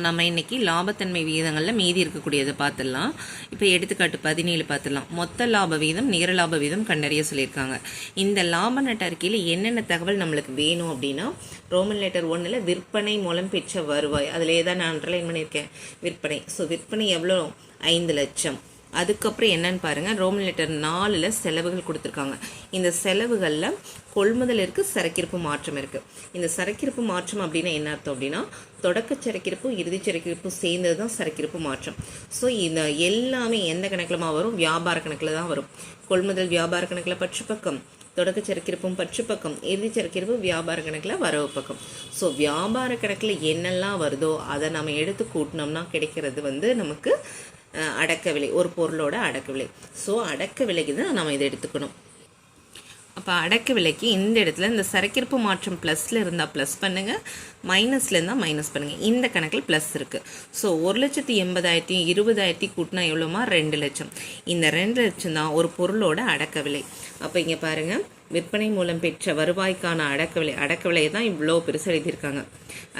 நம்ம இன்னைக்கு லாபத்தன்மை விகிதங்களில் மீதி இருக்கக்கூடியதை பார்த்துடலாம். இப்போ எடுத்துக்காட்டு 17 பார்த்துடலாம். மொத்த லாப வீதம் நிகர லாப வீதம் கண்டறிய சொல்லியிருக்காங்க. இந்த லாப நட்ட அறிக்கையில் என்னென்ன தகவல் நம்மளுக்கு வேணும் அப்படின்னா, ரோமன் லெட்டர் 1ல் விற்பனை மூலம் பெற்ற வருவாய், அதில் ஏதாவது நான் அண்டர்லைன் பண்ணியிருக்கேன் விற்பனை. ஸோ விற்பனை எவ்வளோ? 5 லட்சம். அதுக்கப்புறம் என்னன்னு பாருங்கள், ரோமன் லெட்டர் 4ல் செலவுகள் கொடுத்துருக்காங்க. இந்த செலவுகளில் கொள்முதல் இருக்குது, சரக்கிருப்பு மாற்றம் இருக்குது. இந்த சரக்கிருப்பு மாற்றம் அப்படின்னா என்ன அர்த்தம் அப்படின்னா, தொடக்க சரக்கிருப்பு இறுதி சரக்கிருப்பு சேர்ந்தது தான் சரக்கிருப்பு மாற்றம். ஸோ இந்த எல்லாமே எந்த கணக்கிலமா வரும்? வியாபார கணக்கில் தான் வரும். கொள்முதல் வியாபார கணக்கில் பற்று பக்கம், தொடக்க சரக்கிருப்பும் பற்று பக்கம், இறுதி சரக்கிருப்பு வியாபார கணக்கில் வரவு பக்கம். ஸோ வியாபார கணக்கில் என்னெல்லாம் வருதோ அதை நம்ம எடுத்து கூட்டினோம்னா கிடைக்கிறது நமக்கு அடக்க விலை, ஒரு பொருளோட அடக்க விலை. ஸோ அடக்க விலைக்கு தான் நம்ம இதை எடுத்துக்கணும். அப்போ அடக்க விலைக்கு இந்த இடத்துல இந்த சரக்கிருப்பு மாற்றம் ப்ளஸில் இருந்தால் ப்ளஸ் பண்ணுங்கள், மைனஸில் இருந்தால் மைனஸ் பண்ணுங்கள். இந்த கணக்கில் ப்ளஸ் இருக்குது. ஸோ 1,80,000 20,000 கூட்டினா எவ்வளோமா? 2 லட்சம். இந்த 2 லட்சம் தான் ஒரு பொருளோட அடக்க விலை. அப்போ இங்கே பாருங்கள், விற்பனை மூலம் பெற்ற வருவாய்க்கான அடக்க விலையை தான் இவ்வளோ பெருசு எழுதியிருக்காங்க.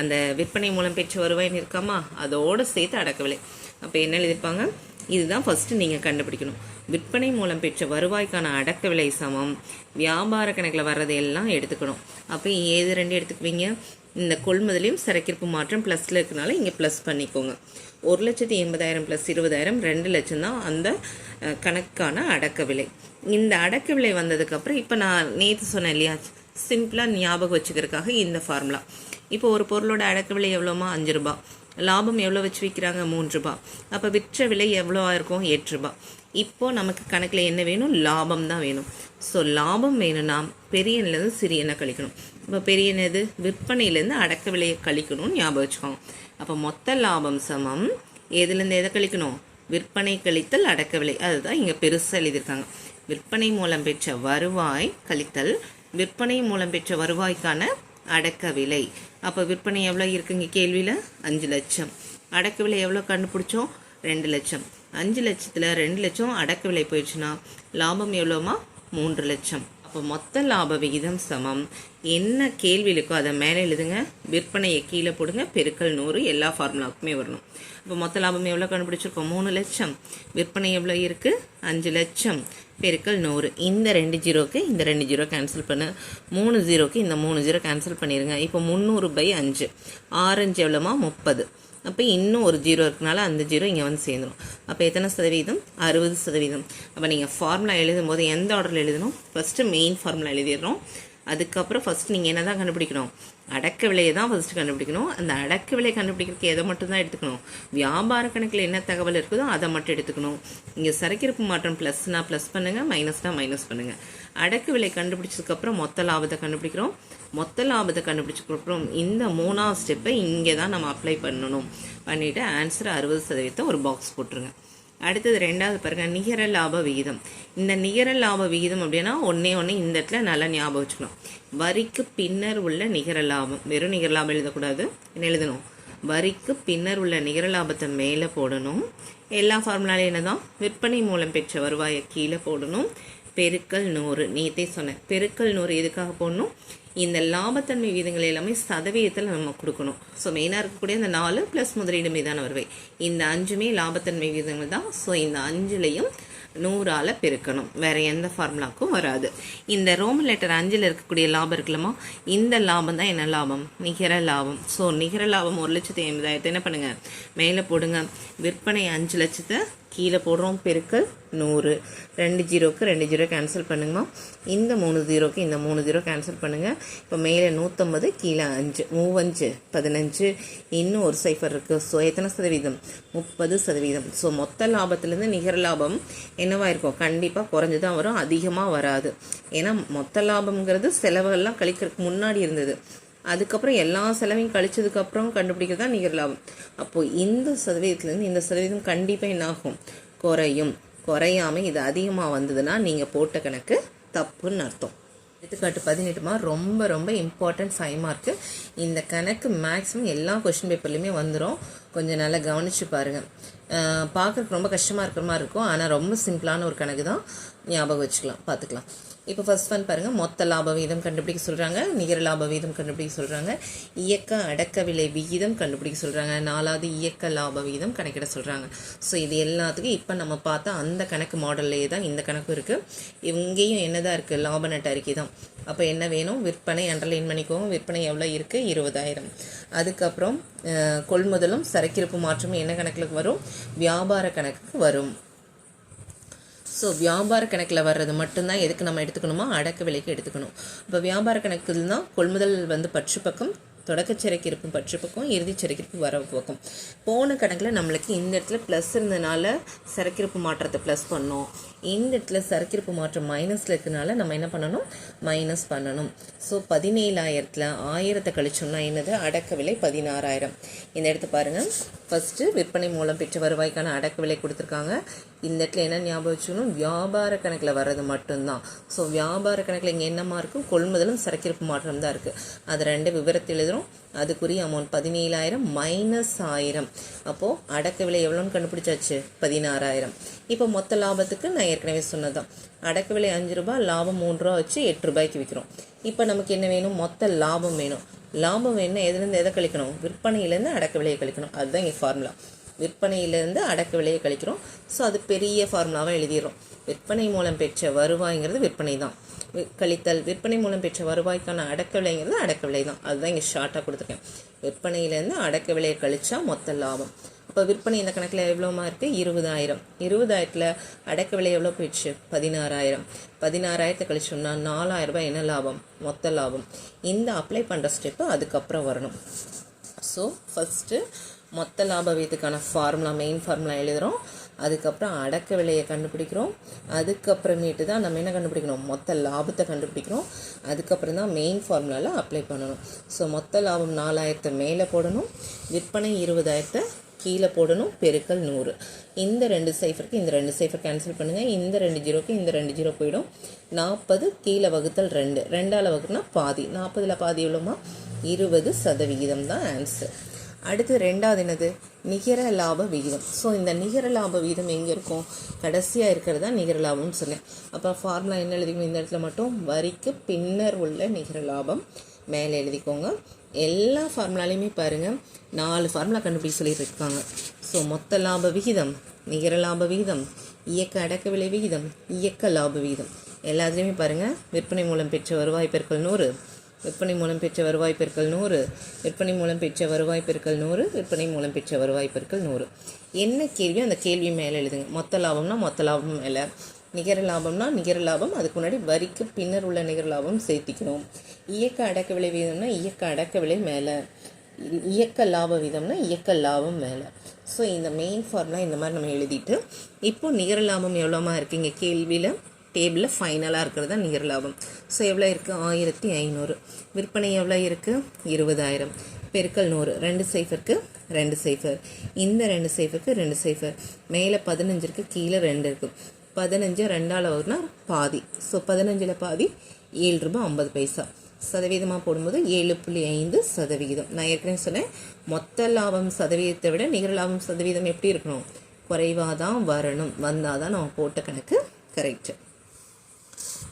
அந்த விற்பனை மூலம் பெற்ற வருவாய்னு இருக்காமா, அதோடு சேர்த்து அடக்க விலை. அப்போ என்ன எழுதியிருப்பாங்க? இதுதான் ஃபஸ்ட்டு நீங்கள் கண்டுபிடிக்கணும். விற்பனை மூலம் பெற்ற வருவாய்க்கான அடக்க விலை சமம் வியாபார கணக்கில் வர்றது எல்லாம் எடுத்துக்கணும். அப்போ ஏது 2 எடுத்துக்குவீங்க? இந்த கொள்முதலையும் சரக்கிருப்பு மாற்றம் ப்ளஸில் இருக்கனால இங்கே ப்ளஸ் பண்ணிக்கோங்க. 1,80,000 ப்ளஸ் 20,000 2 லட்சம் தான் அந்த கணக்கான அடக்க விலை. இந்த அடக்க விலை வந்ததுக்கப்புறம் இப்போ நான் நேற்று சொன்னேன் இல்லையா, சிம்பிளாக ஞாபகம் வச்சுக்கிறதுக்காக இந்த ஃபார்முலா. இப்போ ஒரு பொருளோட அடக்க விலை எவ்வளோமா? 5 ரூபா. லாபம் எவ்வளோ வச்சு விற்கிறாங்க? 3 ரூபா. அப்போ விற்ற விலை எவ்வளோ இருக்கும்? 8 ரூபா. இப்போது நமக்கு கணக்கில் என்ன வேணும்? லாபம் தான் வேணும். ஸோ லாபம் வேணும்னா பெரியன்லேருந்து சிறியனை கழிக்கணும். இப்போ பெரியன் எது? விற்பனையிலேருந்து அடக்க விலையை கழிக்கணும்னு ஞாபகம் வச்சுக்கோங்க. அப்போ மொத்த லாபம் சமம் எதுலேருந்து எதை கழிக்கணும்? விற்பனை கழித்தல் அடக்க விலை. அதுதான் இங்கே பெருசாக எழுதியிருக்காங்க. விற்பனை மூலம் பெற்ற வருவாய் கழித்தல் விற்பனை மூலம் பெற்ற வருவாய்க்கான அடக்க விலை. அப்போ விற்பனை எவ்வளோ இருக்குங்க கேள்வியில்? 5 லட்சம். அடக்க விலை எவ்வளோ கண்டுபிடிச்சோம்? 2 லட்சம். 5 லட்சத்தில் 2 லட்சம் அடக்க விலை போயிடுச்சுன்னா லாபம் எவ்வளோமா? 3 லட்சம். அப்போ மொத்த லாப விகிதம் சமம் என்ன கேள்வி இருக்கோ அதை மேலே எழுதுங்க, விற்பனையை கீழே போடுங்க, பெருக்கல் 100. எல்லா ஃபார்முலாவுக்குமே வரணும். இப்போ மொத்த லாபம் எவ்வளோ கண்டுபிடிச்சிருக்கோம்? 3 லட்சம். விற்பனை எவ்வளோ இருக்குது? 5 லட்சம் பெருக்கல் 100. இந்த 2 ஜீரோக்கு இந்த 2 ஜீரோ கேன்சல் பண்ணு, 3 ஜீரோக்கு இந்த 3 ஜீரோ கேன்சல் பண்ணிடுங்க. இப்போ 300/5. 6 எவ்வளோமா? 30. அப்போ இன்னும் ஒரு ஜீரோ இருக்கனால அந்த ஜீரோ இங்கே வந்து சேர்ந்துடும். அப்போ எத்தனை சதவீதம்? 60%. அப்போ நீங்கள் ஃபார்முலா எழுதும் போது எந்த ஆர்டரில் எழுதணும்? ஃபஸ்ட்டு மெயின் ஃபார்முலா எழுதிடுறோம். அதுக்கப்புறம் ஃபஸ்ட்டு நீங்கள் என்ன தான் கண்டுபிடிக்கணும்? அடக்க விலையை தான் ஃபஸ்ட்டு கண்டுபிடிக்கணும். அந்த அடக்க விலை கண்டுபிடிக்கிறதுக்கு எதை மட்டும் தான் எடுத்துக்கணும்? வியாபார கணக்கில் என்ன தகவல் இருக்குதோ அதை மட்டும் எடுத்துக்கணும். இங்கே சரக்கிருப்பு மாற்றம் ப்ளஸ்னா ப்ளஸ் பண்ணுங்கள், மைனஸ்னா மைனஸ் பண்ணுங்கள். அடக்க விலை கண்டுபிடிச்சதுக்கப்புறம் மொத்த லாபத்தை கண்டுபிடிக்கிறோம். மொத்த லாபத்தை கண்டுபிடிச்சதுக்கப்புறம் இந்த 3ஆவது ஸ்டெப்பை இங்கே தான் நம்ம அப்ளை பண்ணணும். பண்ணிவிட்டு ஆன்சர் 60% ஒரு பாக்ஸ் போட்டுருங்க. அடுத்தது 2வது பாருங்கள், நிகர லாப விகிதம். இந்த நிகர லாப விகிதம் அப்படின்னா ஒன்றே இந்த இடத்துல நல்லா ஞாபகம் வச்சுக்கணும். வரிக்கு பின்னர் உள்ள நிகர லாபம். வெறும் நிகர லாபம் எழுதக்கூடாது. என்ன எழுதணும்? வரிக்கு பின்னர் உள்ள நிகர லாபத்தை மேலே போடணும். எல்லா ஃபார்முலாலையும் என்ன தான்? விற்பனை மூலம் பெற்ற வருவாயை கீழே போடணும். பெருக்கல் 100. நேற்றே சொன்னேன், பெருக்கல் 100 எதுக்காக போடணும்? இந்த லாபத்தன்மை விகிதங்கள் எல்லாமே சதவீதத்தில் நம்ம கொடுக்கணும். ஸோ மெயினாக இருக்கக்கூடிய இந்த 4 ப்ளஸ் முதலீடு மீதான வருவாய், இந்த 5மே லாபத்தன்மை விகிதங்கள் தான். ஸோ இந்த 5லையும் 100ஆல் பெருக்கணும். வேறு எந்த ஃபார்முலாக்கும் வராது. இந்த ரோமன் லெட்டர் 5ல் இருக்கக்கூடிய லாபம் இருக்குல்லமா, இந்த லாபம் தான் என்ன லாபம்? நிகர லாபம். ஸோ நிகர லாபம் 1,80,000 என்ன பண்ணுங்கள்? மேலே போடுங்க. விற்பனை 5 லட்சத்தை கீழே போடுறோம், பெருக்கல் 100. 2 ஜீரோக்கு 2 ஜீரோ கேன்சல் பண்ணுங்கம்மா. இந்த 3 ஜீரோக்கு இந்த 3 ஜீரோ கேன்சல் பண்ணுங்கள். இப்போ மேலே 150, கீழே 5. 3 15. இன்னும் ஒரு சைஃபர் இருக்குது. ஸோ எத்தனை சதவீதம்? 30%. ஸோ மொத்த லாபத்துலேருந்து நிகர லாபம் என்னவா இருக்கும்? கண்டிப்பாக குறைஞ்சி தான் வரும், அதிகமாக வராது. ஏன்னா மொத்த லாபம்ங்கிறது செலவுகள்லாம் கழிக்கிறதுக்கு முன்னாடி இருந்தது. அதுக்கப்புறம் எல்லா செலவையும் கழிச்சதுக்கப்புறம் கண்டுபிடிக்கிறது தான் நிகர லாபம். அப்போது இந்த சதவீதத்துலேருந்து இந்த சதவீதம் கண்டிப்பாக என்னாகும்? குறையும். குறையாமல் இது அதிகமாக வந்ததுன்னா நீங்கள் போட்ட கணக்கு தப்புன்னு அர்த்தம். எடுத்துக்காட்டு 18 ரொம்ப ரொம்ப இம்பார்ட்டன்ட் 5 மார்க்கு. இந்த கணக்கு மேக்ஸிமம் எல்லா கொஷின் பேப்பர்லையுமே வந்துடும். கொஞ்சம் நல்லா கவனித்து பாருங்கள். பார்க்குறதுக்கு ரொம்ப கஷ்டமாக இருக்கிற மாதிரி இருக்கும், ஆனால் ரொம்ப சிம்பிளான ஒரு கணக்கு தான். ஞாபகம் வச்சுக்கலாம், பார்த்துக்கலாம். இப்போ ஃபர்ஸ்ட் ஒன் பாருங்கள், மொத்த லாப விகிதம் கண்டுபிடிக்க சொல்கிறாங்க, நிகர லாப விகிதம் கண்டுபிடிக்க சொல்கிறாங்க, இயக்க அடக்க விலை விகிதம் கண்டுபிடிக்க சொல்கிறாங்க, 4வது இயக்க லாப விகிதம் கணக்கிட சொல்கிறாங்க. ஸோ இது எல்லாத்துக்கும் இப்போ நம்ம பார்த்தா அந்த கணக்கு மாடல்லையே தான் இந்த கணக்கு இருக்குது. இங்கேயும் என்னதான் இருக்குது, லாப நட்ட அறிக்கை தான். அப்போ என்ன வேணும், விற்பனை அண்டர்லைன் பண்ணிக்கோங்க. விற்பனை எவ்வளோ இருக்குது, 20,000. அதுக்கப்புறம் கொள்முதலும் சரக்கிருப்பு மாற்றமும் என்ன கணக்கில் வரும், வியாபார கணக்குக்கு வரும். ஸோ வியாபார கணக்கில் வர்றது மட்டும்தான் எதுக்கு நம்ம எடுத்துக்கணுமா, அடக்க விலைக்கு எடுத்துக்கணும். இப்போ வியாபார கணக்கில் தான் கொள்முதல் வந்து பற்று பக்கம், தொடக்க சரக்கிருப்பு பற்று பக்கம், இறுதி சரக்கிருப்பு வரவு பக்கம். போன கணக்கில் நம்மளுக்கு இந்த இடத்துல ப்ளஸ் இருந்ததுனால சரக்கிருப்பு மாற்றத்தை ப்ளஸ் பண்ணோம், இந்த இடத்துல சரக்கிருப்பு மாற்றம் மைனஸில் இருக்கிறதுனால நம்ம என்ன பண்ணணும், மைனஸ் பண்ணணும். ஸோ 17,000ல் 1000 கழிச்சோம்னா என்னது, அடக்க விலை 16,000. இந்த இடத்த பாருங்கள், ஃபஸ்ட்டு விற்பனை மூலம் பெற்ற வருவாய்க்கான அடக்க விலை கொடுத்துருக்காங்க. இந்த இடத்துல என்ன ஞாபகம் வச்சுக்கணும், வியாபார கணக்கில் வர்றது மட்டும்தான். ஸோ வியாபார கணக்கில் இங்கே என்னமா இருக்கும், கொள்முதலும் சரக்கிருப்பு மாற்றம் தான் இருக்குது. அது ரெண்டு விவரத்தை எழுதுகிறோம். அதுக்குரிய அமௌண்ட் 17,000 மைனஸ் 1000. அப்போது அடக்க விலை எவ்வளோன்னு கண்டுபிடிச்சாச்சு, 16,000. இப்போ மொத்த லாபத்துக்கு நான் ஏற்கனவே சொன்னதான், அடக்க விலை 5 ரூபாய், லாபம் 3 ரூபா வச்சு 8 ரூபாய்க்கு விற்கிறோம். இப்போ நமக்கு என்ன வேணும், மொத்த லாபம் வேணும். லாபம் வேணும்னா எதுலேருந்து எதை கழிக்கணும், விற்பனையிலேருந்து அடக்க விலையை கழிக்கணும். அதுதான் இங்கே ஃபார்முலா, விற்பனையிலேருந்து அடக்க விலையை கழிக்கிறோம். ஸோ அது பெரிய ஃபார்முலாவாக எழுதிடுறோம். விற்பனை மூலம் பெற்ற வருவாய்ங்கிறது விற்பனை தான், கழித்தல் விற்பனை மூலம் பெற்ற வருவாய்க்கான அடக்க விலைங்கிறது அடக்க விலை தான். அதுதான் இங்கே ஷார்ட்டாக கொடுத்துருக்கேன். விற்பனையிலேருந்து அடக்க விலையை கழிச்சா மொத்த லாபம். இப்போ விற்பனை இந்த கணக்கில் எவ்வளோமா இருக்குது, 20,000. 20,000ல் அடக்க விலை எவ்வளோ போயிடுச்சு, 16,000. 16,000 கழிச்சோம்னா 4,000 ரூபாய் என்ன லாபம், மொத்த லாபம். இந்த அப்ளை பண்ணுற ஸ்டெப்பு அதுக்கப்புறம் வரணும். ஸோ ஃபஸ்ட்டு மொத்த லாப விகிதத்துக்கான ஃபார்முலா, மெயின் ஃபார்முலா எழுதுகிறோம். அதுக்கப்புறம் அடக்க விலையை கண்டுபிடிக்கிறோம். அதுக்கப்புறமேட்டு தான் நம்ம என்ன கண்டுபிடிக்கணும், மொத்த லாபத்தை கண்டுபிடிக்கிறோம். அதுக்கப்புறம் தான் மெயின் ஃபார்முலாவில் அப்ளை பண்ணணும். ஸோ மொத்த லாபம் 4,000 மேலே போடணும், விற்பனை 20,000 கீழே போடணும், பெருக்கல் 100. இந்த 2 சைஃபருக்கு இந்த 2 சைஃபர் கேன்சல் பண்ணுங்கள். இந்த 2 ஜீரோக்கு இந்த 2 ஜீரோ போயிடும். 40 கீழே வகுத்தல் 2, 2ஆல் வகுத்துனா பாதி. 40ல் பாதி எவ்வளோமா, 20% தான் ஆன்சர். அடுத்து ரெண்டாவது என்னது, நிகர லாப விகிதம். ஸோ இந்த நிகர லாப விகிதம் எங்கே இருக்கும், கடைசியாக இருக்கிறது தான் நிகர லாபம்னு சொன்னேன். அப்போ ஃபார்முலா என்ன எழுதிக்கணும், இந்த இடத்துல மட்டும் வரிக்கு பின்னர் உள்ள நிகர லாபம் மேலே எழுதிக்கோங்க. எல்லா ஃபார்முலாலையுமே பாருங்கள் 4 ஃபார்முலா கண்டுபிடிக்க சொல்லியிருக்காங்க. ஸோ மொத்த லாப விகிதம், நிகர லாப விகிதம், இயக்க அடக்க விலை விகிதம், இயக்க லாப விகிதம் எல்லாத்துலேயுமே பாருங்கள், விற்பனை மூலம் பெற்ற வருவாய் பெருக்கல் 100, விற்பனை மூலம் பெற்ற வருவாய் பெருக்கல் 100, விற்பனை மூலம் பெற்ற வருவாய் பெருக்கல் 100, விற்பனை மூலம் பெற்ற வருவாய் பெருக்கல் 100. என்ன கேள்வி அந்த கேள்வி மேலே எழுதுங்க. மொத்த லாபம்னா மொத்த லாபம் மேலே, நிகர லாபம்னா நிகர லாபம், அதுக்கு முன்னாடி வரிக்கு பின்னர் உள்ள நிகர லாபம் சேர்த்திக்கணும். இயக்க அடக்க விலை வீதம்னா இயக்க அடக்க விலை மேலே, இயக்க லாப வீதம்னா இயக்க லாபம் மேலே. ஸோ இந்த மெயின் ஃபார்முலா இந்த மாதிரி நம்ம எழுதிட்டு, இப்போ நிகர லாபம் எவ்வளோமா இருக்குது, இங்கே கேள்வியில் டேபிளில் ஃபைனலாக இருக்கிறது தான் நிகர லாபம். ஸோ எவ்வளோ இருக்குது, 1500. விற்பனை எவ்வளோ இருக்குது, 20,000 பெருக்கல் 100. 2 சைஃபருக்கு 2 சைஃபர், இந்த 2 சைஃபருக்கு 2 சைஃபர், மேலே 15 இருக்குது, கீழே 2 இருக்குது. 15 2ஆல் வகுனா பாதி. ஸோ 15ல் பாதி 7 ரூபாய் 50 பைசா. சதவீதமாக போடும்போது 7.5%. நான் ஏற்கனவே சொன்னேன், மொத்த லாபம் சதவீதத்தை விட நிகர லாபம் சதவீதம் எப்படி இருக்கணும், குறைவாக தான் வரணும். வந்தால் தான் நம்ம போட்ட கணக்கு கரெக்டு.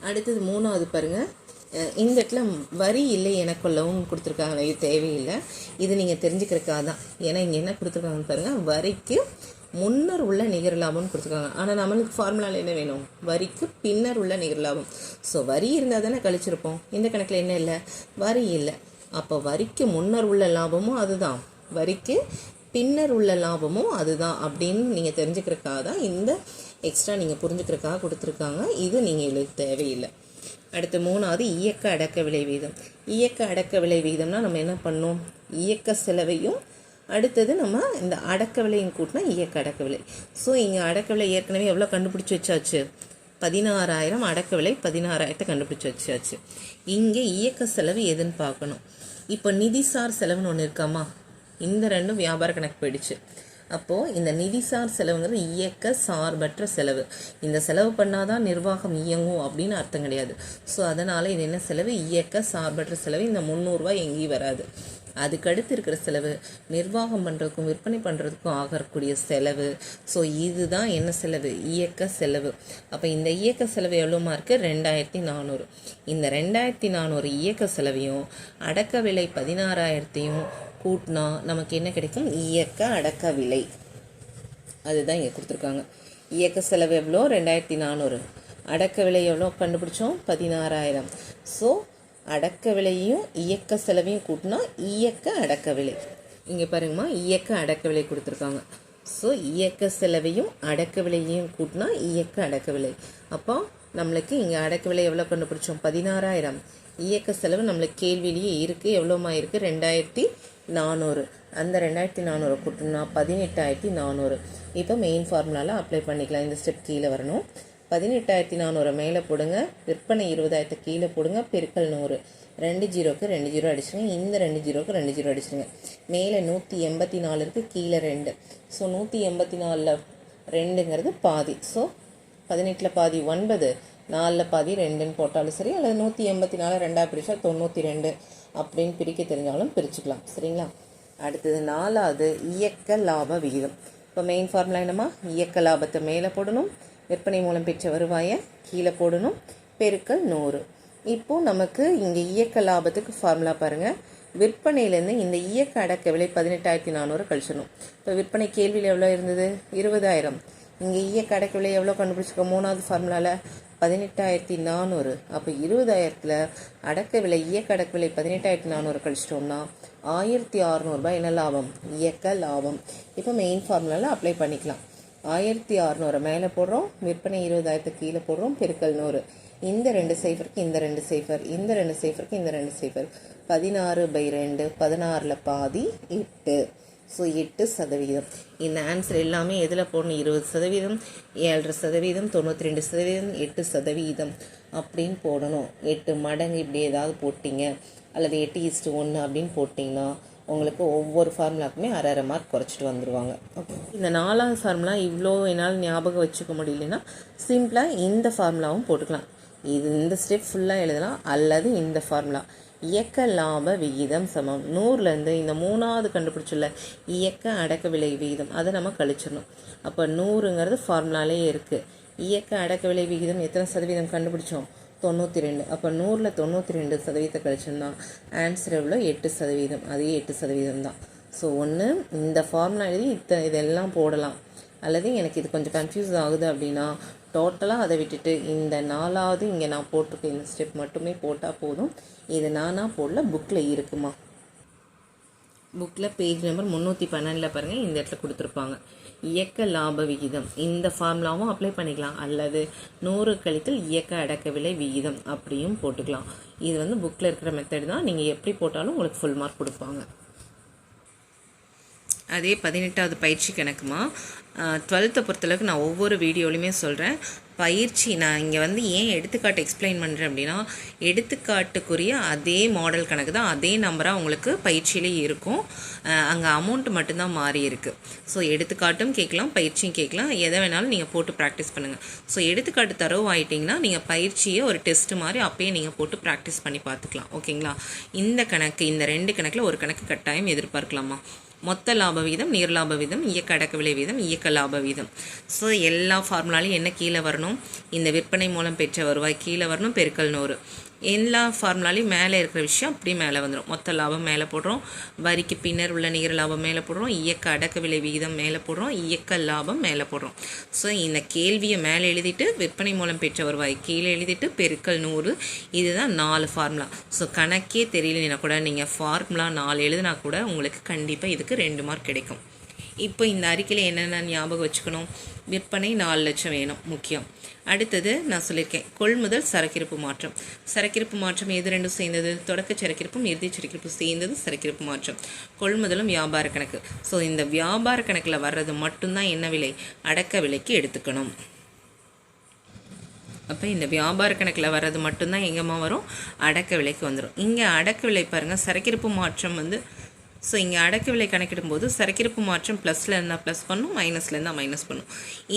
அடுத்தது 3வது பாருங்கள், இந்த இடத்துல வரி இல்லை எனக்குள்ளவும் கொடுத்துருக்காங்க. இது தேவையில்லை, இது நீங்கள் தெரிஞ்சுக்கிறதுக்காக தான். ஏன்னா இங்கே என்ன கொடுத்துருக்காங்கன்னு பாருங்கள், வரிக்கு முன்னர் உள்ள நிகர லாபம்னு கொடுத்துருக்காங்க. ஆனால் நம்மளுக்கு ஃபார்முலாவில் என்ன வேணும், வரிக்கு பின்னர் உள்ள நிகர லாபம். ஸோ வரி இருந்தால் தானே கழிச்சிருப்போம். இந்த கணக்கில் என்ன இல்லை, வரி இல்லை. அப்போ வரிக்கு முன்னர் உள்ள லாபமும் அதுதான், வரிக்கு பின்னர் உள்ள லாபமும் அதுதான் அப்படின்னு நீங்கள் தெரிஞ்சுக்கிறதுக்காக தான் இந்த எக்ஸ்ட்ரா நீங்கள் புரிஞ்சுக்கிறதுக்காக கொடுத்துருக்காங்க. இது நீங்கள் எழுத தேவையில்லை. அடுத்து 3வது இயக்க அடக்க விலை வீதம். இயக்க அடக்க விலை வீதம்னா நம்ம என்ன பண்ணோம், இயக்க செலவையும் அடுத்தது நம்ம இந்த அடக்க விலையும் கூட்டினா இயக்க அடக்க விலை. ஸோ இங்கே அடக்க விலை ஏற்கனவே எவ்வளோ கண்டுபிடிச்சி வச்சாச்சு, 16,000. அடக்க விலை 16,000 கண்டுபிடிச்சி வச்சாச்சு. இங்கே இயக்க செலவு எதுன்னு பார்க்கணும். இப்போ நிதிசார் செலவுன்னு ஒன்று இருக்காமா, இந்த ரெண்டும் வியாபார கணக்கு போயிடுச்சு. அப்போது இந்த நிதிசார் செலவுங்கிறது இயக்க சார்பற்ற செலவு. இந்த செலவு பண்ணாதான் நிர்வாகம் இயங்கும் அப்படின்னு அர்த்தம் கிடையாது. ஸோ அதனால் இது என்ன செலவு, இயக்க சார்பற்ற செலவு. இந்த 300 ரூபாய் எங்கேயும் வராது. அதுக்கடுத்து இருக்கிற செலவு நிர்வாகம் பண்ணுறதுக்கும் விற்பனை பண்ணுறதுக்கும் ஆகக்கூடிய செலவு. ஸோ இதுதான் என்ன செலவு? இயக்க செலவு. அப்போ இந்த இயக்க செலவு எவ்வளோமா இருக்குது? 2400. இந்த 2400 இயக்க செலவையும் அடக்க விலை 16,000 கூட்டினா நமக்கு என்ன கிடைக்கும்? இயக்க அடக்க விலை. அதுதான் இங்கே கொடுத்துருக்காங்க. இயக்க செலவு எவ்வளோ? 2400. அடக்க விலை எவ்வளோ கண்டுபிடிச்சோம்? 16,000. ஸோ அடக்க விலையும் இயக்க செலவையும் கூட்டினா இயக்க அடக்க விலை. இங்கே பாருங்கம்மா, இயக்க அடக்க விலை கொடுத்துருக்காங்க. ஸோ இயக்க செலவையும் அடக்க விலையையும் கூட்டினா இயக்க அடக்க விலை. அப்போ நம்மளுக்கு இங்கே அடக்க விலை எவ்வளோ கண்டுபிடிச்சோம்? 16,000. இயக்க செலவு நம்மளுக்கு கேள்வியிலேயே இருக்குது. எவ்வளோமா இருக்குது? 2400. அந்த 2400 கூட்டினா 18,400. இப்போ மெயின் ஃபார்முலாவில் அப்ளை பண்ணிக்கலாம். இந்த ஸ்டெப் கீழே வரணும். 18,400 மேலே போடுங்க, விற்பனை 20,000 கீழே போடுங்க, பெருக்கல் 100. 2 ஜீரோக்கு 2 ஜீரோ அடிச்சுங்க, இந்த 2 ஜீரோக்கு 2 ஜீரோ அடிச்சுங்க. மேலே 184 இருக்குது, கீழே 2. ஸோ 184ல் 2ங்கிறது பாதி. ஸோ 18ல் பாதி 9, 4ல் பாதி 2ன்னு போட்டாலும் சரி, அல்லது 184 2ஆக பிரித்தா 92 அப்படின்னு பிரிக்க தெரிஞ்சாலும் பிரிச்சுக்கலாம். சரிங்களா? அடுத்தது 4வது இயக்க லாப விகிதம். இப்போ மெயின் ஃபார்முலா என்னம்மா? இயக்க லாபத்தை மேலே போடணும், விற்பனை மூலம் பெற்ற வருவாயை கீழே போடணும், பெருக்கல் 100. இப்போது நமக்கு இங்கே இயக்க லாபத்துக்கு ஃபார்முலா பாருங்கள். விற்பனையிலேருந்து இந்த இயக்க அடக்க விலை 18,400 கழிச்சிடணும். இப்போ விற்பனை கேள்வியில் எவ்வளோ இருந்தது? 20,000. இங்கே இயக்க அடக்க விலை எவ்வளோ கண்டுபிடிச்சிருக்கோம்? 3வது ஃபார்முலாவில் 18,400. அப்போ 20,000ல் அடக்க விலை இயக்க அடக்க விலை 18,400 கழிச்சிட்டோம்னா 1,600 என்ன லாபம்? இயக்க லாபம். இப்போ மெயின் ஃபார்முலாவில் அப்ளை பண்ணிக்கலாம். 1,600 மேலே போடுறோம், விற்பனை 20,000 கீழே போடுறோம், பெருக்கல் 100. இந்த 2 சைஃபருக்கு இந்த 2 சைஃபர், இந்த 2 சைஃபருக்கு இந்த 2 சைஃபர். 16/2, 16ல் பாதி 8. ஸோ 8%. இந்த ஆன்சர் எல்லாமே எதில் போடணும்? 20%, 7.5%, 92%, 8% அப்படின்னு போடணும். 8 மடங்கு இப்படி ஏதாவது போட்டிங்க, அல்லது 8:1 அப்படின்னு போட்டிங்கன்னா உங்களுக்கு ஒவ்வொரு ஃபார்முலாக்குமே 1/2 மார்க் குறைச்சிட்டு வந்துடுவாங்க. ஓகே, இந்த 4வது ஃபார்முலா இவ்வளோ என்னால் ஞாபகம் வச்சுக்க முடியலன்னா சிம்பிளாக இந்த ஃபார்முலாவும் போட்டுக்கலாம். இந்த ஸ்டெப் ஃபுல்லாக எழுதலாம், அல்லது இந்த ஃபார்முலா இயக்க லாப விகிதம் சமம் 100லேருந்து இந்த 3வது கண்டுபிடிச்சுள்ள இயக்க அடக்க விலை விகிதம் அதை நம்ம கழிச்சிடணும். அப்போ 100ங்கிறது ஃபார்முலாலே இருக்குது. இயக்க அடக்க விலை விகிதம் எத்தனை சதவீதம் கண்டுபிடிச்சோம்? 92. அப்போ 100ல் 92% கழிச்சோம்னா ஆன்சர் எவ்வளோ? 8%. அதே 8% தான். ஸோ ஒன்று இந்த ஃபார்முலா எழுதி இதெல்லாம் போடலாம், அல்லது எனக்கு இது கொஞ்சம் கன்ஃபியூஸ் ஆகுது அப்படின்னா டோட்டலாக அதை விட்டுட்டு இந்த 4வது இங்கே நான் போட்டிருக்கேன் இந்த ஸ்டெப் மட்டுமே போட்டால் போதும். இது நானாக போடல, புக்கில் இருக்குமா? புக்கில் பேஜ் நம்பர் 312 பாருங்கள், இந்த இடத்துல கொடுத்துருப்பாங்க. இயக்க லாப விகிதம் இந்த ஃபார்முலாவும் அப்ளை பண்ணிக்கலாம், அல்லது 100 கழித்தல் இயக்க அடக்க விலை விகிதம் அப்படியும் போட்டுக்கலாம். இது வந்து புக்கில் இருக்கிற மெத்தட் தான். நீங்கள் எப்படி போட்டாலும் உங்களுக்கு ஃபுல் மார்க் கொடுப்பாங்க. அதே 18வது பயிற்சி கணக்குமா 12th பொறுத்தளவுக்கு நான் ஒவ்வொரு வீடியோலையுமே சொல்கிறேன். பயிற்சி நான் இங்கே வந்து ஏன் எடுத்துக்காட்டு எக்ஸ்பிளைன் பண்ணுறேன் அப்படின்னா, எடுத்துக்காட்டுக்குரிய அதே மாடல் கணக்கு தான், அதே நம்பராக உங்களுக்கு பயிற்சியிலே இருக்கும். அங்கே அமௌண்ட் மட்டும்தான் மாறி இருக்குது. ஸோ எடுத்துக்காட்டும் கேட்கலாம், பயிற்சியும் கேட்கலாம், எதை வேணாலும் நீங்கள் போட்டு ப்ராக்டிஸ் பண்ணுங்கள். ஸோ எடுத்துக்காட்டு தரவு ஆகிட்டிங்கன்னா நீங்கள் பயிற்சியை ஒரு டெஸ்ட் மாதிரி அப்பயே நீங்கள் போட்டு ப்ராக்டிஸ் பண்ணி பார்த்துக்கலாம். ஓகேங்களா? இந்த கணக்கு, இந்த 2 கணக்கில் ஒரு கணக்கு கட்டாயம் எதிர்பார்க்கலாமா? மொத்த லாப விகிதம், நீர் லாப விகிதம், இயக்க அடக்க விலை விகிதம், இயக்க லாப விகிதம். ஸோ எல்லா ஃபார்முலாலையும் என்ன கீழே வரணும்? இந்த விற்பனை மூலம் பெற்ற வருவாய் கீழே வரணும், பெருக்கல் 100. எல்லா ஃபார்முலாலையும் மேலே இருக்கிற விஷயம் அப்படி மேலே வந்துடும். மொத்த லாபம் மேலே போடுறோம், வரிக்கு பின்னர் உள்ள நிகர லாபம் மேலே போடுறோம், இயக்க அடக்க விலை விகிதம் மேலே போடுறோம், இயக்க லாபம் மேலே போடுறோம். ஸோ இந்த கேள்வியை மேலே எழுதிட்டு விற்பனை மூலம் பெற்ற வருவாய் கீழே எழுதிட்டு பெருக்கல் 100. இதுதான் 4 ஃபார்முலா. ஸோ கணக்கே தெரியலனா கூட நீங்கள் ஃபார்முலா 4 எழுதினா கூட உங்களுக்கு கண்டிப்பாக இதுக்கு 2 மார்க் கிடைக்கும். இப்போ இந்த அறிக்கையில் என்னென்ன ஞாபகம் வச்சுக்கணும்? விற்பனை 4 லட்சம் வேணும், முக்கியம். அடுத்தது நான் சொல்லியிருக்கேன், கொள்முதல் சரக்கிருப்பு மாற்றம். சரக்கிருப்பு மாற்றம் எது ரெண்டும் சேர்ந்தது? தொடக்க சரக்கிருப்பும் இறுதி சரக்கிருப்பு சேர்ந்தது சரக்கிருப்பு மாற்றம். கொள்முதலும் வியாபார கணக்கு. ஸோ இந்த வியாபார கணக்கில் வர்றது மட்டும்தான் என்ன விலை? அடக்க விலைக்கு எடுத்துக்கணும். அப்போ இந்த வியாபார கணக்கில் வர்றது மட்டும்தான் எங்கேம்மா வரும்? அடக்க விலைக்கு வந்துடும். இங்கே அடக்க விலை பாருங்கள், சரக்கிருப்பு மாற்றம் வந்து ஸோ இங்கே அடக்க விலை கணக்கிடும் போது சரக்கிருப்பு மாற்றம் ப்ளஸில் இருந்தால் ப்ளஸ் பண்ணும், மைனஸில் இருந்தால் மைனஸ் பண்ணும்.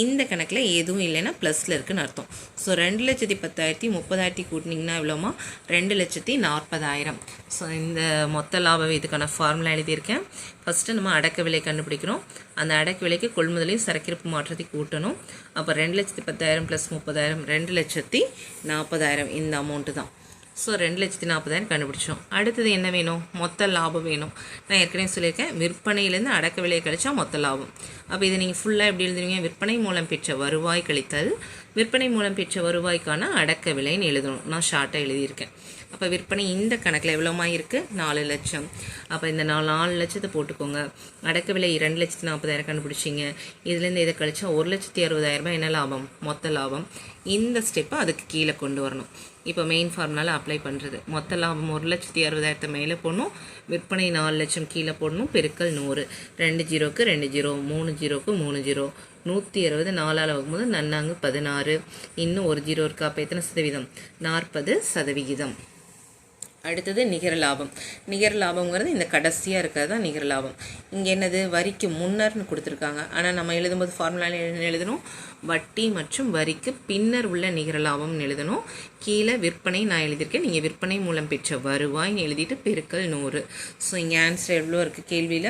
இந்த கணக்கில் எதுவும் இல்லைன்னா ப்ளஸில் இருக்குன்னு அர்த்தம். ஸோ 2,10,10,000 30,000 கூட்டினீங்கன்னா எவ்வளோமா 2,40,000. ஸோ இந்த மொத்த லாப இதுக்கான ஃபார்முலா எழுதியிருக்கேன். ஃபஸ்ட்டு நம்ம அடக்க விலை கண்டுபிடிக்கிறோம். அந்த அடக்க விலைக்கு கொள்முதலையும் சரக்கிருப்பு மாற்றத்தை கூட்டணும். அப்போ 2,10,000 ப்ளஸ் 30,000 2,40,000 இந்த அமௌண்ட்டு தான். ஸோ 2,40,000 கண்டுபிடிச்சோம். அடுத்தது என்ன வேணும்? மொத்த லாபம் வேணும். நான் ஏற்கனவே சொல்லியிருக்கேன், விற்பனையிலேருந்து அடக்க விலையை கழிச்சா மொத்த லாபம். அப்போ இதை நீங்கள் ஃபுல்லாக எப்படி எழுதுவீங்க? விற்பனை மூலம் பெற்ற வருவாய் கழித்தல் விற்பனை மூலம் பெற்ற வருவாய்க்கான அடக்க விலைன்னு எழுதணும். நான் ஷார்ட்டாக எழுதியிருக்கேன். அப்போ விற்பனை இந்த கணக்கில் எவ்வளோமா இருக்குது? 4 லட்சம். அப்போ இந்த 4 லட்சத்தை போட்டுக்கோங்க. அடக்க விலை 2,40,000 கண்டுபிடிச்சிங்க. இதுலேருந்து இதை கழிச்சா 1,60,000 என்ன லாபம்? மொத்த லாபம். இந்த ஸ்டெப்பை அதுக்கு கீழே கொண்டு வரணும். இப்போ மெயின் ஃபார்முலாவில் அப்ளை பண்ணுறது. மொத்த லாபம் 1,60,000 மேலே போடணும், விற்பனை 4 லட்சம் கீழே போடணும், பெருக்கல் 100. 2 ஜீரோக்கு 2 ஜீரோ, 3 ஜீரோக்கு 3 ஜீரோ, 160 4ஆல் வகுக்கும்போது நன்னாங்கு 16. இன்னும் 1 ஜீரோ இருக்கா? அப்போ எத்தனை சதவீதம்? 40%. அடுத்தது நிகர லாபம். நிகர லாபங்கிறது இந்த கடைசியாக இருக்கிறது தான் நிகர லாபம். இங்கே என்னது? வரிக்கு முன்னர்னு கொடுத்துருக்காங்க. ஆனால் நம்ம எழுதும்போது ஃபார்முலாவில் எழுதணும், வட்டி மற்றும் வரிக்கு பின்னர் உள்ள நிகர லாபம்னு எழுதணும். கீழே விற்பனை நான் எழுதியிருக்கேன். நீங்கள் விற்பனை மூலம் பெற்ற வருவாய்னு எழுதிட்டு பெருக்கல் 100. ஸோ இங்கே ஆன்சர் எவ்வளோ இருக்குது கேள்வியில்?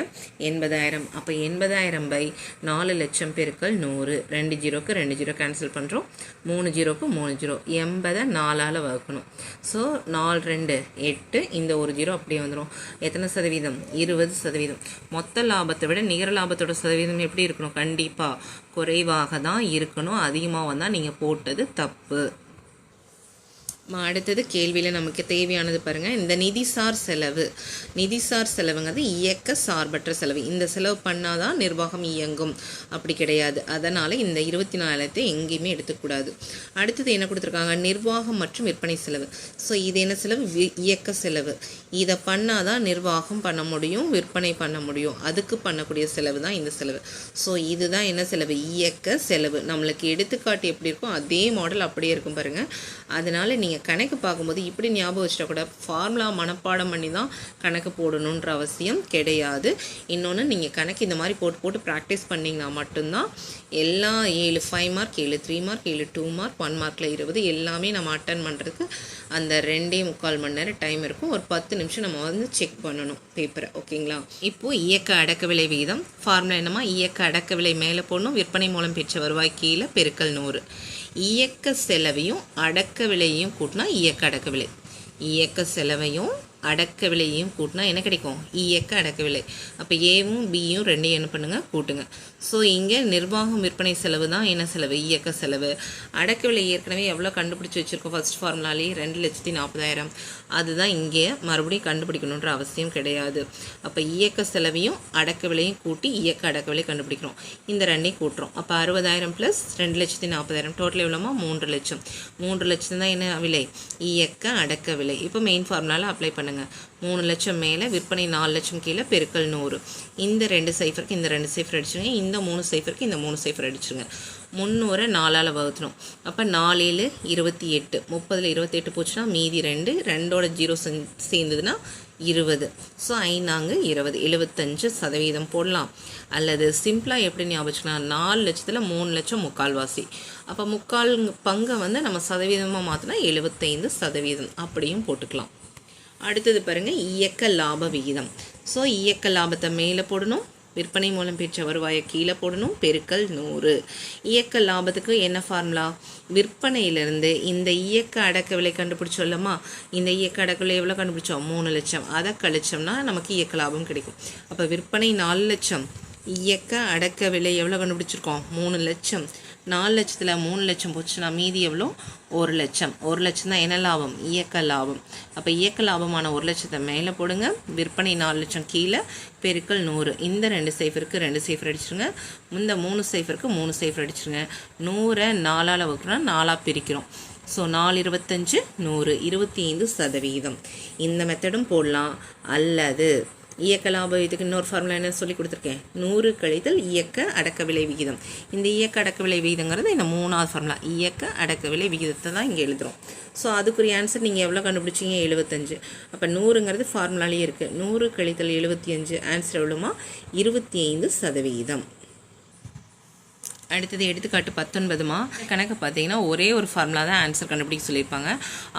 80,000. அப்போ 80,000 4 லட்சம் பெருக்கல் 100. 2 ஜீரோக்கு 2 ஜீரோ கேன்சல் பண்ணுறோம், 3 ஜீரோக்கு 3 ஜீரோ, 80 4ஆல் வகுக்கணும். ஸோ 4 2 8, இந்த 1 ஜீரோ அப்படியே வந்துடும். எத்தனை சதவீதம்? 20%. மொத்த லாபத்தை விட நிகர லாபத்தோட சதவீதம் எப்படி இருக்கணும்? கண்டிப்பாக குறைவாக தான் இருக்கணும். அதிகமாக வந்தால் நீங்கள் போட்டது தப்பு. அடுத்தது கேள்வியில் நமக்கு தேவையானது பாருங்கள். இந்த நிதிசார் செலவுங்கிறது இயக்க சார்பற்ற செலவு. இந்த செலவு பண்ணால் தான் நிர்வாகம் இயங்கும், அப்படி கிடையாது. அதனால் இந்த 24,000 எங்கேயுமே எடுத்துக்கூடாது. அடுத்தது என்ன கொடுத்துருக்காங்க? நிர்வாகம் மற்றும் விற்பனை செலவு. ஸோ இது என்ன செலவு? இயக்க செலவு. இதை பண்ணால் தான் நிர்வாகம் பண்ண முடியும், விற்பனை பண்ண முடியும். அதுக்கு பண்ணக்கூடிய செலவு தான் இந்த செலவு. ஸோ இதுதான் என்ன செலவு? இயக்க செலவு. நம்மளுக்கு எடுத்துக்காட்டு எப்படி இருக்கும் அதே மாடல் அப்படியே இருக்கும் பாருங்கள். அதனால் நீங்கள் கணக்கு பார்க்கும்போது இப்படி ஞாபகம் வச்சுட்டா கூட ஃபார்முலா மனப்பாடம் பண்ணி தான் கணக்கு போடணுன்ற அவசியம் கிடையாது. இன்னொன்று, நீங்கள் கணக்கு இந்த மாதிரி போட்டு ப்ராக்டிஸ் பண்ணிங்கன்னா மட்டும்தான் எல்லா 7 5 மார்க், 7 3 மார்க், 7 2 மார்க், 1 மார்க்கில் 20 எல்லாமே நம்ம அட்டன் பண்ணுறதுக்கு அந்த 2.25 மணி நேரம் டைம் இருக்கும். ஒரு 10 நிமிஷம் நம்ம வந்து செக் பண்ணணும் பேப்பரை. ஓகேங்களா? இப்போது இயக்க அடக்க விலை விகிதம் ஃபார்முலா என்னமா? இயக்க அடக்க விலை மேலே போடணும், விற்பனை மூலம் பெற்ற வருவாய் கீழே பெருக்கல் 100. இயக்க செலவையும் அடக்க விலையையும் கூட்டினா இயக்க அடக்க விலை. இயக்க செலவையும் அடக்க விலையையும் கூட்டினா என்ன கிடைக்கும்? இயக்க அடக்க விலை. அப்போ ஏவும் பியும் ரெண்டையும் என்ன பண்ணுங்கள்? கூட்டுங்க. ஸோ இங்கே நிர்வாகம் விற்பனை செலவு தான் என்ன செலவு? இயக்க செலவு. அடக்க விலை ஏற்கனவே எவ்வளோ கண்டுபிடிச்சி வச்சுருக்கோம்? ஃபர்ஸ்ட் ஃபார்முலாலே 2,40,000. அதுதான் இங்கே மறுபடியும் கண்டுபிடிக்கணுன்ற அவசியம் கிடையாது. அப்போ இயக்க செலவையும் அடக்க விலையும் கூட்டி இயக்க அடக்க விலை கண்டுபிடிக்கிறோம். இந்த ரெண்டையும் கூட்டுறோம். அப்போ 60,000 ப்ளஸ் 2,40,000 டோட்டல் எவ்வளோமா? 3 லட்சம். 3 லட்சம் தான் என்ன விலை? இயக்க அடக்க விலை. இப்போ மெயின் ஃபார்முலாவில் அப்ளை பண்ணுங்கள். 3 லட்சம் மேலே விற்பனை 4 லட்சம் கீழே பெருக்கல் 100. இந்த 2 சைஃபருக்கு இந்த 2 சைஃபர் அடிச்சுருங்க, இந்த 3 சைஃபருக்கு இந்த 3 சைஃபர் அடிச்சுருங்க. 300 4ஆல் வகுத்தணும். அப்போ 4 7 28, 30ல் 28 போச்சுன்னா மீதி 2, 2ஓட ஜீரோ சேர்ந்ததுன்னா 20. ஸோ 5 20, 75% போடலாம். அல்லது சிம்பிளாக எப்படி ஞாபகம்? 4 லட்சத்தில் 3 லட்சம் முக்கால்வாசி. அப்போ முக்கால் பங்கை வந்து நம்ம சதவீதமாக மாற்றினா 75% அப்படியும் போட்டுக்கலாம். அடுத்தது பாருங்கள், இயக்க லாப விகிதம். ஸோ இயக்க லாபத்தை மேலே போடணும், விற்பனை மூலம் பெற்ற வருவாயை கீழே போடணும், பெருக்கல் 100. இயக்க லாபத்துக்கு என்ன ஃபார்முலா? விற்பனையிலிருந்து இந்த இயக்க அடக்க விலை கண்டுபிடிச்சோல்லமா, இந்த இயக்க அடக்க விலை எவ்வளோ கண்டுபிடிச்சோம்? 3 லட்சம். அதை கழிச்சோம்னா நமக்கு இயக்க லாபம் கிடைக்கும். அப்போ விற்பனை 4 லட்சம், இயக்க அடக்க விலை எவ்வளோ கண்டுபிடிச்சிருக்கோம்? 3 லட்சம். 4 லட்சத்தில் 3 லட்சம் போச்சுன்னா மீதி எவ்வளோ? 1 லட்சம். 1 லட்சம் தான் என்ன லாபம்? இயக்க லாபம். அப்போ இயக்க லாபமான 1 லட்சத்தை மேலே போடுங்க, விற்பனை 4 லட்சம் கீழே பெருக்கல் 100. இந்த 2 சைஃபருக்கு 2 சைஃபர் அடிச்சிருங்க, இந்த 3 சைஃபருக்கு 3 சைஃபர் அடிச்சிருங்க. 100 4ஆல் வகுக்கிறோம், 4ஆக பிரிக்கிறோம். ஸோ 4 25 100, 25%. இந்த மெத்தடும் போடலாம். அல்லது இயக்க லாப விகிதத்துக்கு இன்னொரு ஃபார்முலா என்ன சொல்லி கொடுத்துருக்கேன், 100 கழித்தல் இயக்க அடக்க விலை விகிதம். இந்த இயக்க அடக்க விலை விகிதங்கிறது இந்த 3வது ஃபார்முலா, இயக்க அடக்க விலை விகிதத்தை தான் இங்கே எழுதுகிறோம். ஸோ அதுக்குரிய ஆன்சர் நீங்கள் எவ்வளோ கண்டுபிடிச்சிங்க, 75. அப்போ 100ங்கிறது ஃபார்முலாலேயே இருக்குது. 100 கழித்தல் 75 ஆன்சர் எவ்வளோமா, 25%. அடுத்தது எடுத்துக்காட்டு 19மா. கணக்கு பார்த்தீங்கன்னா ஒரே ஒரு ஃபார்முலா தான் ஆன்சர் கண்டுபிடிக்க சொல்லியிருப்பாங்க.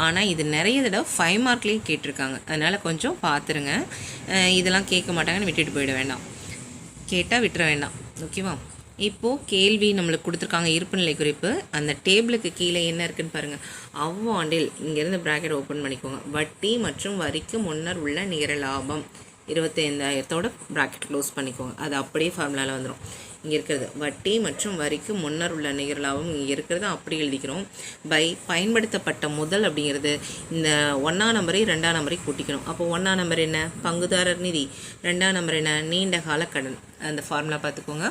ஆனால் இது நிறைய தடவை 5 மார்க்லேயும் கேட்டிருக்காங்க. அதனால் கொஞ்சம் பார்த்துருங்க. இதெல்லாம் கேட்க மாட்டாங்கன்னு விட்டுட்டு போயிட வேண்டாம், கேட்டால் விட்டுற வேண்டாம். ஓகேவா? இப்போது கேள்வி நம்மளுக்கு கொடுத்துருக்காங்க, இருப்புநிலை குறிப்பு. அந்த டேபிளுக்கு கீழே என்ன இருக்குன்னு பாருங்கள். அவ்வாண்டில், இங்கேருந்து ப்ராக்கெட் ஓப்பன் பண்ணிக்கோங்க, வட்டி மற்றும் வரிக்கு முன்னர் உள்ள நிகர லாபம் 25,000 ப்ராக்கெட் க்ளோஸ் பண்ணிக்கோங்க. அது அப்படியே ஃபார்முலாவில் வந்துடும். இங்கே இருக்கிறது வட்டி மற்றும் வரிக்கு முன்னர் உள்ள நிகர லாபம், இங்கே இருக்கிறது அப்படி எழுதிக்கிறோம். பயன்படுத்தப்பட்ட முதல் அப்படிங்கிறது இந்த 1ஆம் நம்பரை 2ஆம் நம்பரை கூட்டிக்கணும். அப்போ 1ஆம் நம்பர் என்ன, பங்குதாரர் நிதி. 2ஆம் நம்பர் என்ன, நீண்ட கால கடன். அந்த ஃபார்முலா பார்த்துக்கோங்க.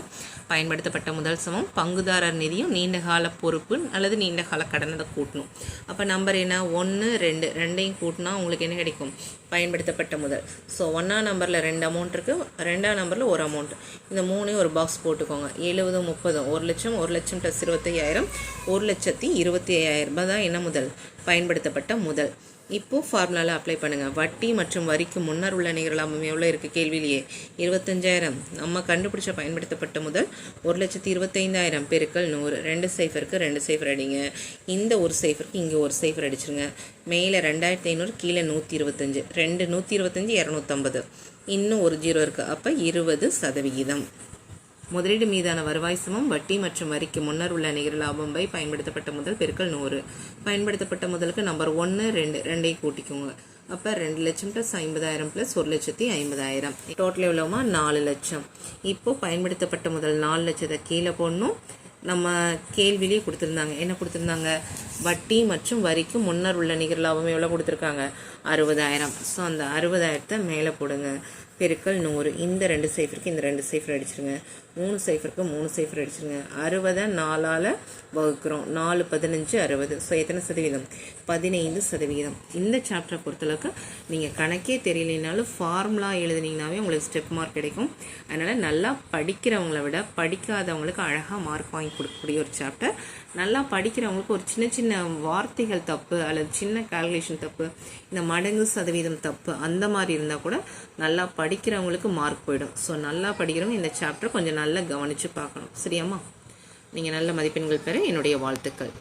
பயன்படுத்தப்பட்ட முதல் சமம் பங்குதாரர் நிதியும் நீண்ட கால பொறுப்பு அல்லது நீண்ட கால கடன், அதை கூட்டணும். அப்போ நம்பர் என்ன, 1, 2 ரெண்டையும் கூட்டினா உங்களுக்கு என்ன கிடைக்கும், பயன்படுத்தப்பட்ட முதல். ஸோ 1ஆம் நம்பரில் 2 அமௌண்ட் இருக்குது, 2ஆம் நம்பரில் 1 அமௌண்ட். இந்த 3 ஒரு பாக்ஸ் போட்டுக்கோங்க. 70, 30, 1 லட்சம், 1 லட்சம் + 25,000, 1,25,000 தான் என்ன முதல், பயன்படுத்தப்பட்ட முதல். இப்போது ஃபார்முலாவில் அப்ளை பண்ணுங்கள். வட்டி மற்றும் வரிக்கு முன்னர் உள்ள நிகர லாபம் எவ்வளோ இருக்குது கேள்வியிலேயே, 25,000. நம்ம கண்டுபிடிச்ச பயன்படுத்தப்பட்ட முதல் 1,25,000 பெருக்கல் 100. 2 சைஃபருக்கு 2 சைஃபர் அடிங்க. இந்த ஒரு சைஃபருக்கு இங்கே ஒரு சைஃபர் அடிச்சிருங்க. மேலே 2,500, கீழே 125. 2 125, 250. இன்னும் ஒரு 0 இருக்குது. அப்போ 20%. முதலீடு மீதான வருவாய் சமம் வட்டி மற்றும் வரிக்கு முன்னர் உள்ள நிகர லாபம் பை பயன்படுத்தப்பட்ட முதல் பெருக்கல் 100. பயன்படுத்தப்பட்ட முதலுக்கு நம்பர் 1, 2 ரெண்டையும் கூட்டிக்கோங்க. அப்போ 2 லட்சம் + 50,000 + 1,50,000. டோட்டல் எவ்வளோமா, 4 லட்சம். இப்போது பயன்படுத்தப்பட்ட முதல் 4 லட்சத்தை கீழே போடணும். நம்ம கேள்வியிலே கொடுத்துருந்தாங்க, என்ன கொடுத்துருந்தாங்க, வட்டி மற்றும் வரிக்கு முன்னர் உள்ள நிகர லாபம் எவ்வளோ கொடுத்துருக்காங்க, 60,000. ஸோ அந்த 60,000 மேலே போடுங்க, பெருக்கல் 100. இந்த 2 சைஃபருக்கு இந்த 2 சைஃபர் அடிச்சிருங்க. 3 சைஃபருக்கு 3 சைஃபர் அடிச்சிருங்க. 60 4ஆல் வகுக்கிறோம். 4 15 60. ஸோ எத்தனை சதவீதம், 15%. இந்த சாப்டரை பொறுத்தளவுக்கு நீங்கள் கணக்கே தெரியலனாலும் ஃபார்முலா எழுதுனீங்கனாவே உங்களுக்கு ஸ்டெப் மார்க் கிடைக்கும். அதனால் நல்லா படிக்கிறவங்கள விட படிக்காதவங்களுக்கு அழகாக மார்க் வாங்கி கொடுக்கக்கூடிய ஒரு சாப்டர். நல்லா படிக்கிறவங்களுக்கு ஒரு சின்ன சின்ன வார்த்தைகள் தப்பு அல்லது சின்ன கால்குலேஷன் தப்பு, இந்த மடங்கு சதவீதம் தப்பு, அந்த மாதிரி இருந்தால் கூட நல்லா படிக்கிறவங்களுக்கு மார்க் போயிடும். ஸோ நல்லா படிக்கிறவங்க இந்த சாப்டர் கொஞ்சம் நல்லா கவனித்து பார்க்கணும். சரியாம்மா? நீங்கள் நல்ல மதிப்பெண்கள் பெற என்னுடைய வாழ்த்துக்கள்.